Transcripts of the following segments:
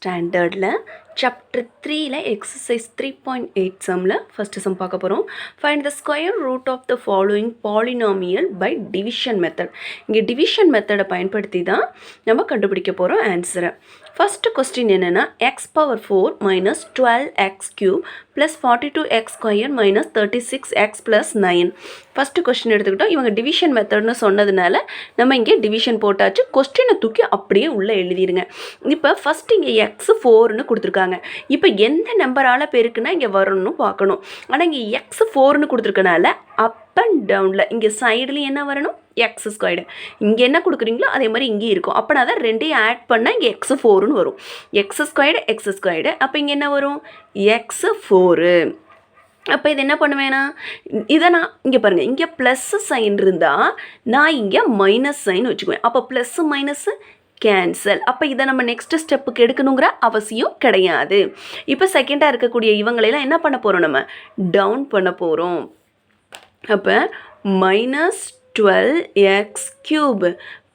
ஸ்டாண்டர்டில் chapter 3ல exercise 3.8 சம்மில் first sum பார்க்க போகிறோம். Find the square root of the following polynomial by division method. இங்கே டிவிஷன் மெத்தடை பயன்படுத்தி தான் நம்ம கண்டுபிடிக்க போகிறோம் ஆன்சரை. ஃபஸ்ட்டு கொஸ்டின் என்னென்னா x power 4 minus 12x cube plus 42x square minus 36x plus 9. First question எடுத்துக்கிட்டோம். இவங்க டிவிஷன் மெத்தட்னு சொன்னதுனால நம்ம இங்கே டிவிஷன் போட்டாச்சு. கொஸ்டினை தூக்கி அப்படியே உள்ளே எழுதிடுங்க. இப்போ ஃபஸ்ட் இங்கே எக்ஸ் 4ன்னு கொடுத்துருக்காங்க. இப்போ எந்த நம்பரால் பெருக்குன்னா இங்கே வரணும்னு பார்க்கணும். ஆனால் இங்கே எக்ஸ் 4ன்னு கொடுத்துருக்கனால அப் அண்ட் டவுனில் இங்கே சைடுலேயும் என்ன வரணும், எக்ஸ் ஸ்கொயர்டு. இங்கே என்ன கொடுக்குறீங்களோ அதே மாதிரி இங்கே இருக்கும். அப்போனா தான் ரெண்டையும் ஆட் பண்ணால் இங்கே எக்ஸ் 4ன்னு வரும். X squared. அப்போ இங்கே என்ன வரும், எக்ஸ் 4. அப்போ இது என்ன பண்ணுவேன்னா, இதை நான் இங்கே பாருங்கள், இங்கே ப்ளஸ் சைன் இருந்தால் நான் இங்கே மைனஸ் சைன் வச்சுக்குவேன். அப்போ ப்ளஸ்ஸு மைனஸு கேன்சல். அப்போ இதை நம்ம நெக்ஸ்ட் ஸ்டெப்புக்கு எடுக்கணுங்கிற அவசியம் கிடையாது. இப்போ செகண்டாக இருக்கக்கூடிய இவங்களெல்லாம் என்ன பண்ண போகிறோம், நம்ம டவுன் பண்ண போகிறோம். அப்போ minus 12x cube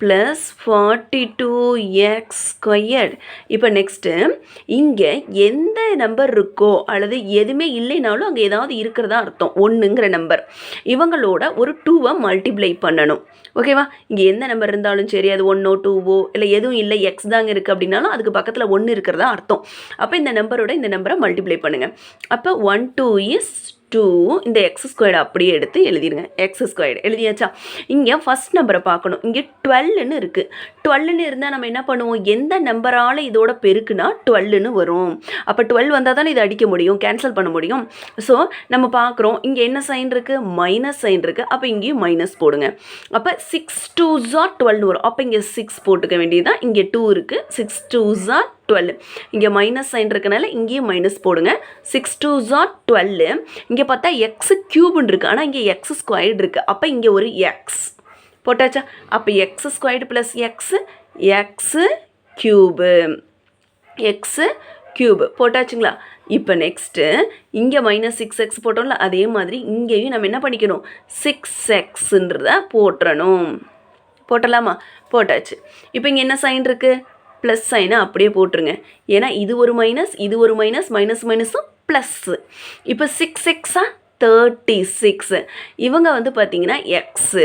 plus 42x squared. இப்போ நெக்ஸ்ட்டு இங்கே எந்த நம்பர் இருக்கோ அல்லது எதுவுமே இல்லைனாலும் அங்கே ஏதாவது இருக்கிறதா அர்த்தம். 1ங்கிற நம்பர் இவங்களோட ஒரு 2வை மல்டிப்ளை பண்ணணும். ஓகேவா, இங்கே எந்த நம்பர் இருந்தாலும் சரி, அது 1ஓ 2ஓ இல்லை எதுவும் இல்லை எக்ஸ் தாங்க இருக்குது அப்படின்னாலும் அதுக்கு பக்கத்தில் 1 இருக்கிறதா அர்த்தம். அப்போ இந்த நம்பரோட இந்த நம்பரை மல்டிப்ளை பண்ணுங்கள். அப்போ 1 2 இஸ் 2. இந்த எக்ஸ் ஸ்கொயர்டு அப்படியே எடுத்து எழுதிடுங்க. X squared எழுதியாச்சா? இங்கே ஃபஸ்ட் நம்பரை பார்க்கணும். இங்கே 12ன்னு இருக்குது. 12ன்னு இருந்தால் நம்ம என்ன பண்ணுவோம், எந்த நம்பரால் இதோட பெருக்குனா 12ன்னு வரும். அப்போ 12 வந்தால் தானே இதை அடிக்க முடியும், கேன்சல் பண்ண முடியும். ஸோ நம்ம பார்க்குறோம் இங்கே என்ன சைன் இருக்குது, மைனஸ் சைன் இருக்குது. அப்போ இங்கேயும் மைனஸ் போடுங்க. அப்போ 6 2s are 12 வரும். அப்போ இங்கே 6 போட்டுக்க வேண்டியதுதான். இங்கே 2 இருக்குது. 6 2s are 12. இங்கே மைனஸ் சைன் இருக்கனால இங்கேயும் மைனஸ் போடுங்க. 6 2s are 12. இங்கே பார்த்தா எக்ஸ் கியூப்னு இருக்குது, ஆனால் இங்கே எக்ஸ் ஸ்கொயர்டு இருக்குது. அப்போ இங்கே ஒரு எக்ஸ் போட்டாச்சா? அப்போ x squared plus x cube போட்டாச்சுங்களா? இப்போ நெக்ஸ்ட்டு இங்கே மைனஸ் 6x போட்டோம்ல, அதே மாதிரி இங்கேயும் நம்ம என்ன பண்ணிக்கணும், 6xன்றத போட்டுறணும். போட்டலாமா? போட்டாச்சு. இப்போ இங்கே என்ன சைன் இருக்குது, ப்ளஸ் சைனை அப்படியே போட்டுருங்க. ஏன்னா இது ஒரு மைனஸ் மைனஸும் ப்ளஸ்ஸு. இப்போ 6x 36. இவங்க வந்து பார்த்தீங்கன்னா எக்ஸு,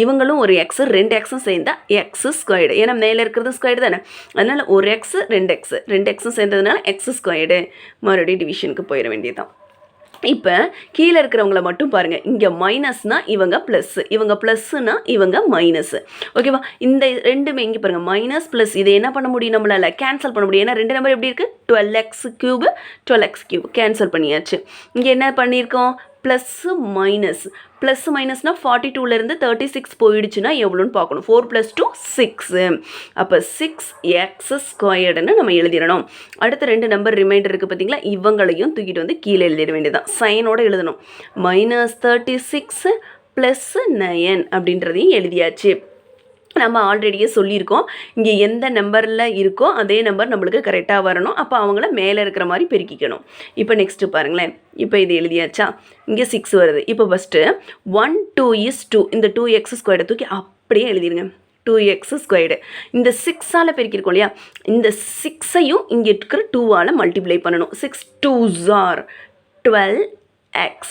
இவங்களும் ஒரு எக்ஸு, 2 எக்ஸும் சேர்ந்தா எக்ஸு ஸ்கொயர்டு. ஏன்னா மேலே இருக்கிறது ஸ்கொயர்டு தானே, அதனால் ஒரு எக்ஸு 2 எக்ஸும் சேர்ந்ததுனால எக்ஸு ஸ்கொயர்டு. மறுபடியும் டிவிஷனுக்கு போயிட வேண்டியதுதான். இப்போ கீழே இருக்கிறவங்கள மட்டும் பாருங்கள். இங்கே மைனஸ்னால் இவங்க ப்ளஸ்ஸு, இவங்க ப்ளஸ்ஸுனா இவங்க மைனஸு. ஓகேவா? இந்த ரெண்டுமே இங்கே பாருங்கள், மைனஸ் ப்ளஸ். இதை என்ன பண்ண முடியும், நம்மளால் கேன்சல் பண்ண முடியும். ஏன்னா 2 நம்பர் எப்படி இருக்குது, 12x கியூப் கேன்சல் பண்ணியாச்சு. இங்கே என்ன பண்ணியிருக்கோம், ப்ளஸ்ஸு மைனஸ்னால் 42லேருந்து 36 போயிடுச்சுன்னா எவ்வளோன்னு பார்க்கணும். 4 + 2 6. அப்போ 6x ஸ்கொயர்டுன்னு நம்ம எழுதிடணும். அடுத்த 2 நம்பர் ரிமைண்டர் இருக்குது பார்த்தீங்களா, இவங்களையும் தூக்கிட்டு வந்து கீழே எழுதிட வேண்டியதான். சைனோடு எழுதணும். -36 + 9 அப்படின்றதையும் எழுதியாச்சு. நம்ம ஆல்ரெடியே சொல்லியிருக்கோம், இங்கே எந்த நம்பரில் இருக்கோ அதே நம்பர் நம்மளுக்கு கரெக்டாக வரணும். அப்போ அவங்கள மேலே இருக்கிற மாதிரி பெருக்கிக்கணும். இப்போ நெக்ஸ்ட்டு பாருங்களேன். இப்போ இது எழுதியாச்சா? இங்கே 6 வருது. இப்போ ஃபஸ்ட்டு 1 2 is 2. இந்த 2x ஸ்கொயர்டை தூக்கி அப்படியே எழுதிடுங்க. 2x squared. இந்த 6ஆல் பெருக்கியிருக்கோம் இல்லையா, இந்த 6ஐயும் இங்கே இருக்கிற 2ஆல் மல்டிப்ளை பண்ணணும். 6 2s are 12x.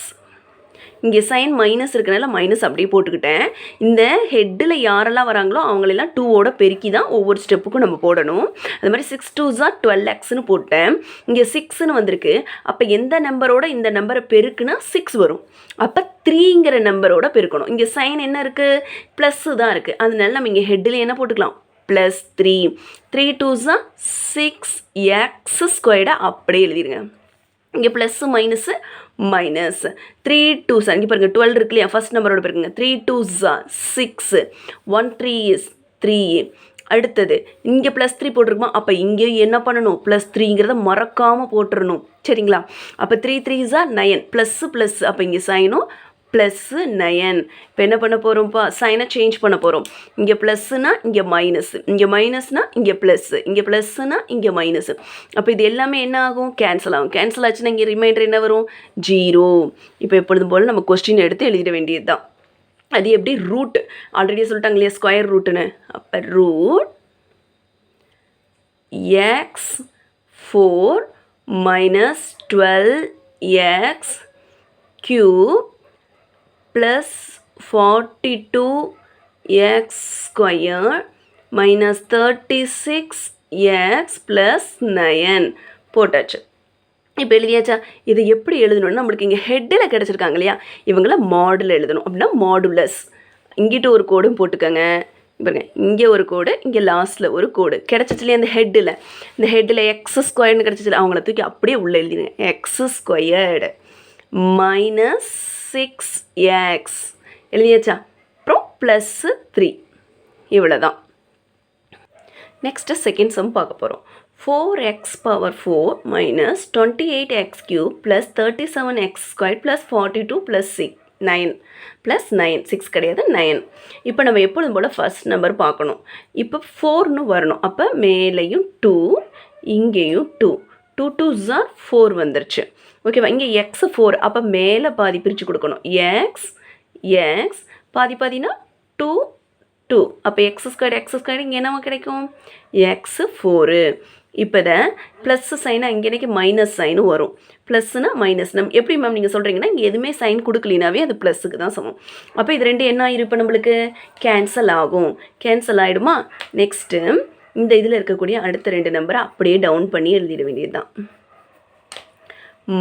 இங்கே சைன் மைனஸ் இருக்கனால மைனஸ் அப்படியே போட்டுக்கிட்டேன். இந்த ஹெட்டில் யாரெல்லாம் வராங்களோ அவங்களெல்லாம் 2ஓட பெருக்கி தான் ஒவ்வொரு ஸ்டெப்புக்கும் நம்ம போடணும். அது மாதிரி 6 2s are 12xன்னு போட்டேன். இங்கே 6ன்னு வந்திருக்கு. அப்போ எந்த நம்பரோட இந்த நம்பரை பெருக்குன்னா 6 வரும். அப்போ 3ங்கிற நம்பரோட பெருக்கணும். இங்கே சைன் என்ன இருக்குது, ப்ளஸ்ஸு தான் இருக்குது. அதனால நம்ம இங்கே ஹெட்டில் என்ன போட்டுக்கலாம், +3. 3 2s are 6x ஸ்கொயர்டை அப்படியே எழுதிடுங்க. இங்கே ப்ளஸ்ஸு மைனஸ் 3 2s இங்கே பாருங்கள் 12 இருக்கு இல்லையா, ஃபஸ்ட் நம்பரோட பெருக்குங்க. 3 2s are 6. 1 3 is 3. அடுத்தது இங்கே +3 போட்டிருக்குமா, அப்போ இங்கேயும் என்ன பண்ணணும், +3ங்கிறத மறக்காமல் போட்டுடணும். சரிங்களா? அப்போ 3 3s are 9. ++. அப்போ இங்கே சைனும் +9. இப்போ என்ன பண்ண போகிறோம்ப்பா, சைனை சேஞ்ச் பண்ண போகிறோம். இங்கே ப்ளஸ்ஸுனா இங்கே மைனஸ், இங்கே மைனஸ்னா இங்கே ப்ளஸ்ஸு, இங்கே ப்ளஸ்ஸுனா இங்கே மைனஸு. அப்போ இது எல்லாமே என்ன ஆகும், கேன்சல் ஆகும். கேன்சல் ஆச்சுன்னா இங்கே ரிமைண்டர் என்ன வரும், 0. இப்போ எப்பொழுதும் போல் நம்ம கொஸ்டின் எடுத்து எழுதிட வேண்டியது தான். அது எப்படி, ரூட் ஆல்ரெடி சொல்லிட்டாங்க இல்லையா, ஸ்கொயர் ரூட்டுன்னு. அப்போ root x 4 minus 12x cube plus 42x square minus 36x plus 9 போட்டாச்சு. இப்போ எழுதியாச்சா? இது எப்படி எழுதணும்னா நம்மளுக்கு இங்கே ஹெட்டில் கிடச்சிருக்காங்க இல்லையா, இவங்கள மாடுல எழுதணும். அப்படின்னா மாடுலஸ். இங்கிட்ட ஒரு கோடும் போட்டுக்கோங்க. பாருங்க, இங்கே ஒரு கோடு, இங்கே லாஸ்ட்டில் ஒரு கோடு கிடச்சிச்சு இல்லையா அந்த ஹெட்டில். இந்த ஹெட்டில் எக்ஸ் ஸ்கொயர்னு கிடச்சிச்சு, அவங்கள தூக்கி அப்படியே உள்ளே எழுதிடுங்க. எக்ஸ் ஸ்கொயர்டு மைனஸ் 6x எழுதியாச்சா? அப்புறம் +3 இவ்வளோ தான். நெக்ஸ்ட்டு செகண்ட் சம் பார்க்க போகிறோம். 4x power 4 minus 28x cube plus 37x squared plus 42 plus 6 9 plus 9 6 கிடையாது 9. இப்போ நம்ம எப்பொழுதும் போல் ஃபர்ஸ்ட் நம்பர் பார்க்கணும். இப்போ 4ன்னு வரணும். அப்போ மேலேயும் 2 இங்கேயும் 2 2 2s are 4 வந்துருச்சு. ஓகேவா? இங்கே எக்ஸ் 4, அப்போ மேலே பாதி பிரித்து கொடுக்கணும். எக்ஸ் எக்ஸ் பாதி பாதினா 2 2, அப்போ எக்ஸ் ஸ்கொயர் இங்கே என்னவா கிடைக்கும்? எக்ஸ் 4. இப்போ தான் ப்ளஸ் சைனாக இங்கே எனக்கு மைனஸ் சைனு வரும். ப்ளஸ்னா மைனஸ் எப்படி மேம் நீங்கள் சொல்கிறீங்கன்னா இங்கே எதுவுமே சைன் கொடுக்கலினாவே அது ப்ளஸ்ஸுக்கு தான் சமம். அப்போ இது ரெண்டு என்ன ஆயிரும்? இப்போ நம்மளுக்கு கேன்சல் ஆகும். கேன்சல் ஆகிடுமா? நெக்ஸ்ட்டு இந்த இதில் இருக்கக்கூடிய அடுத்த 2 நம்பரை அப்படியே டவுன் பண்ணி எழுதிட வேண்டியது தான்.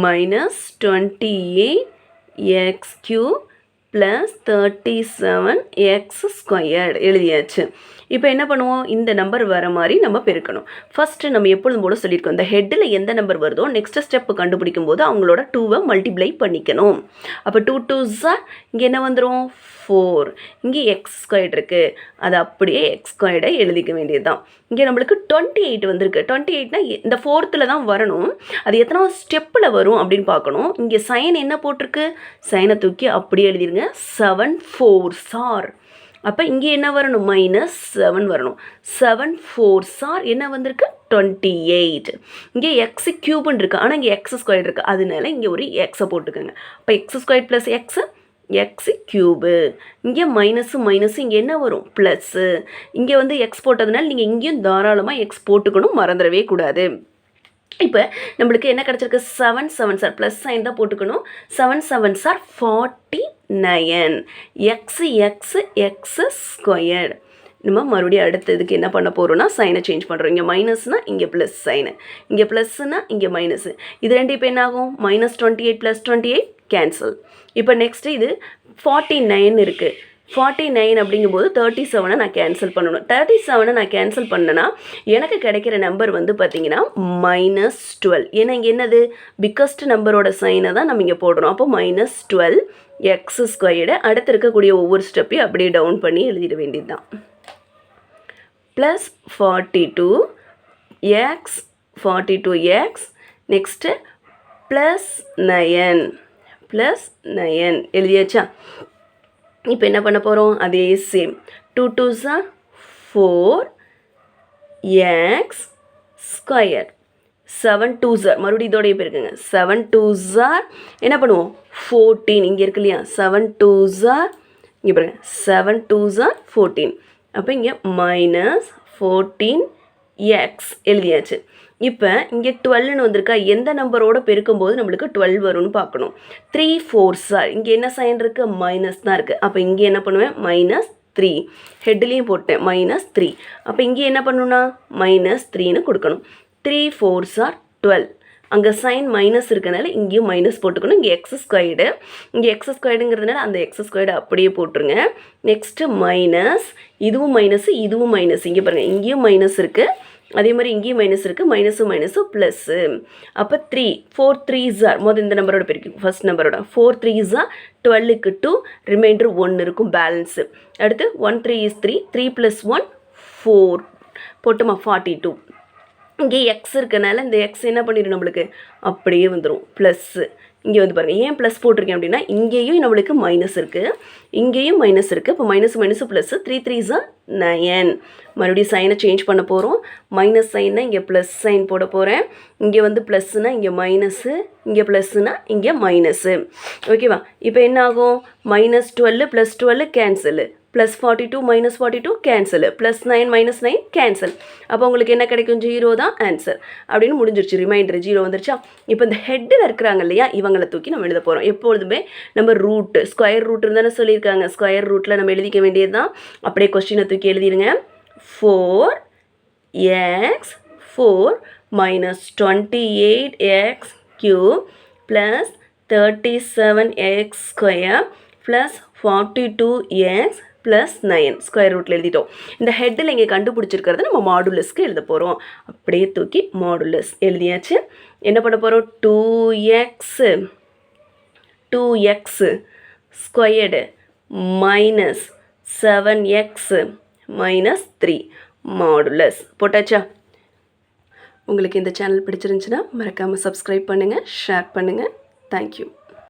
-28x cube plus 37x squared எழுதியாச்சு. இப்போ என்ன பண்ணுவோம்? இந்த நம்பர் வர மாதிரி நம்ம பெருக்கணும். ஃபஸ்ட்டு நம்ம எப்பொழுதும் போல சொல்லியிருக்கோம், இந்த ஹெட்டில் எந்த நம்பர் வருதோ நெக்ஸ்ட் ஸ்டெப்பு கண்டுபிடிக்கும் போது அவங்களோட 2வை மல்டிப்ளை பண்ணிக்கணும். அப்போ 2 2s இங்கே என்ன வந்துடும்? 4. இங்கே எக்ஸ் ஸ்கொயர்டு இருக்குது, அது அப்படியே எக்ஸ் ஸ்கொயர்டை எழுதிக்க வேண்டியது தான். இங்கே நம்மளுக்கு 28 வந்திருக்கு. 28னா இந்த 4th தான் வரணும். அது எத்தனை ஸ்டெப்பில் வரும் அப்படின்னு பார்க்கணும். இங்கே சைன் என்ன போட்டிருக்கு? சைனை தூக்கி அப்படியே எழுதிருங்க. 7 4s are. அப்போ இங்கே என்ன வரணும்? -7 வரணும். 7 4s are என்ன வந்திருக்கு? 28. இங்கே எக்ஸ் கியூப்னு இருக்குது, ஆனால் இங்கே எக்ஸ் ஸ்கொயர் இருக்குது, அதனால இங்கே ஒரு எக்ஸை போட்டுக்கோங்க. அப்போ X square plus X cube. இங்கே மைனஸு இங்கே என்ன வரும்? ப்ளஸ்ஸு. இங்கே வந்து எக்ஸ் போட்டதுனால நீங்கள் இங்கேயும் தாராளமாக எக்ஸ் போட்டுக்கணும், மறந்துடவே கூடாது. இப்போ நம்மளுக்கு என்ன கிடச்சிருக்கு? 7 7s are ப்ளஸ் சைன் தான் போட்டுக்கணும். 7 7s are 49. X squared. நம்ம மறுபடியும் அடுத்ததுக்கு என்ன பண்ண போகிறோம்னா சைனை சேஞ்ச் பண்ணுறோம். இங்கே மைனஸ்னால் இங்கே ப்ளஸ் சைனு, இங்கே ப்ளஸ்ஸுனா இங்கே மைனஸு. இது ரெண்டு இப்போ என்ன ஆகும்? -28 + 28 கேன்சல். இப்போ நெக்ஸ்ட்டு இது 49 இருக்குது. 49 அப்படிங்கும்போது 37 நான் கேன்சல் பண்ணணும். 37 நான் கேன்சல் பண்ணேன்னா எனக்கு கிடைக்கிற நம்பர் வந்து பார்த்திங்கன்னா -12. ஏன்னா இங்கே என்னது? பிக்கஸ்ட் நம்பரோட சைனை தான் நம்ம இங்கே போடுறோம். அப்போ -12 எக்ஸ் ஸ்கொயர்டு. அடுத்து இருக்கக்கூடிய ஒவ்வொரு ஸ்டெப்பையும் அப்படியே டவுன் பண்ணி எழுதிட வேண்டியது தான். Plus 42x next +9 எழுதியாச்சா? இப்போ என்ன பண்ண போகிறோம்? அதே same 2 2s are 4x square. 7 2s are மறுபடியும் இதோடைய பேருக்குங்க. 7 2s are என்ன பண்ணுவோம்? 14. இங்கே இருக்கு இல்லையா? 7 2s are இங்கே பாருங்க, 7 2s are 14. அப்போ இங்கே -14x எழுதியாச்சு. இப்போ இங்கே 12ன்னு வந்திருக்கா? எந்த நம்பரோட பெருக்கும்போது நம்மளுக்கு 12 வரும்னு பார்க்கணும். 3 4s are இங்கே என்ன சைன் இருக்குது? மைனஸ் தான் இருக்குது. அப்போ இங்கே என்ன பண்ணுவேன்? -3. ஹெட்லேயும் போட்டேன் -3. அப்போ இங்கே என்ன பண்ணணும்னா -3ன்னு கொடுக்கணும். 3 4s are 12. அங்கே சைன் மைனஸ் இருக்கனால இங்கேயும் மைனஸ் போட்டுக்கணும். இங்கே எக்ஸ் ஸ்கொயர்டு, இங்கே எக்ஸ் ஸ்கொயர்டுங்கிறதுனால அந்த எக்ஸ் ஸ்கொயர்டு அப்படியே போட்டுருங்க. நெக்ஸ்ட்டு மைனஸ், இதுவும் மைனஸு இதுவும் மைனஸ். இங்கே பாருங்கள், இங்கேயும் மைனஸ் இருக்குது, அதே மாதிரி இங்கேயும் மைனஸ் இருக்குது. Minus plus. அப்போ 3 4 3s are முதல் இந்த நம்பரோட பெருக்கி ஃபர்ஸ்ட் நம்பரோட 4 3s are 12க்கு 2 ரிமைண்டர் 1 இருக்கும் பேலன்ஸு. அடுத்து 1 3 is 3 3 + 1 4 போட்டுமா 42. இங்கே எக்ஸ் இருக்கனால இந்த எக்ஸ் என்ன பண்ணிடும்? நம்மளுக்கு அப்படியே வந்துடும் ப்ளஸ்ஸு. இங்கே வந்து பாருங்கள், ஏன் ப்ளஸ் போட்டிருக்கேன் அப்படின்னா இங்கேயும் நம்மளுக்கு மைனஸ் இருக்குது, இங்கேயும் மைனஸ் இருக்குது. இப்போ மைனஸு ப்ளஸ்ஸு 3 3s are 9. மறுபடியும் சைனை சேஞ்ச் பண்ண போகிறோம். மைனஸ் சைன்னா இங்கே ப்ளஸ் சைன் போட போகிறேன். இங்கே வந்து ப்ளஸ்ஸுனா இங்கே மைனஸு, இங்கே ப்ளஸ்ஸுனா இங்கே மைனஸு. ஓகேவா? இப்போ என்ன ஆகும்? -12 + 12 cancel, plus 42 minus 42 cancel, plus 9 minus 9 cancel. அப்போ உங்களுக்கு என்ன கிடைக்கும்? 0 தான் ஆன்சர் அப்படின்னு முடிஞ்சிருச்சு. ரிமைண்டர் 0 வந்துருச்சா? இப்போ இந்த ஹெட்டில் இருக்கிறாங்க இல்லையா, இவங்களை தூக்கி நம்ம எழுத போகிறோம். எப்பொழுதுமே நம்ம ரூட்டு ஸ்கொயர் ரூட்டுன்னு தானே சொல்லியிருக்காங்க. ஸ்கொயர் ரூட்டில் நம்ம எழுதிக்க வேண்டியது தான். அப்படியே கொஸ்டினை தூக்கி எழுதிடுங்க. 4x4 minus 28x cube plus 37x square plus 42x plus 9 square ரூட்டில் எழுதிட்டோம். இந்த ஹெட்டில் இங்கே கண்டுபிடிச்சிருக்கிறத நம்ம மாடுலஸ்க்கு எழுத போகிறோம். அப்படியே தூக்கி மாடுலஸ் எழுதியாச்சு. என்ன பண்ண போகிறோம்? 2x squared minus 7x minus 3 modulus போட்டாச்சா? உங்களுக்கு இந்த சேனல் பிடிச்சிருந்துச்சுன்னா மறக்காமல் சப்ஸ்கிரைப் பண்ணுங்கள், ஷேர் பண்ணுங்கள். தேங்க்யூ.